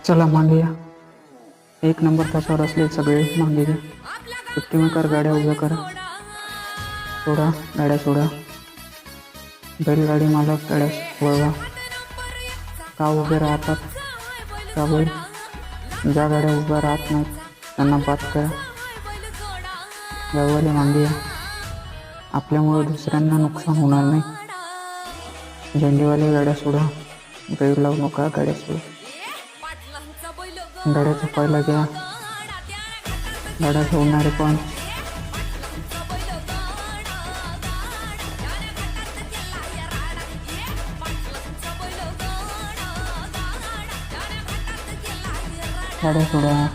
चला मागे या. एक नंबर तासावर असले सगळे मागे घ्या. सुट्टीमेकर गाड्या उभ्या करा. सोडा गाड्या सोडा. बैलगाडी मालक गाड्या वळवा. का उभे राहतात का बैल? ज्या गाड्या उभ्या राहत नाहीत त्यांना बाद करा. गाववाले मागे या. आपल्यामुळे दुसऱ्यांना नुकसान होणार नाही. झेंडेवाले गाड्या सोडा. गैर लावू नका. गाड्या सोडा. गाड्याचा पहिला घ्या. गाड्या सोडणारे पण गाड्या सोडा.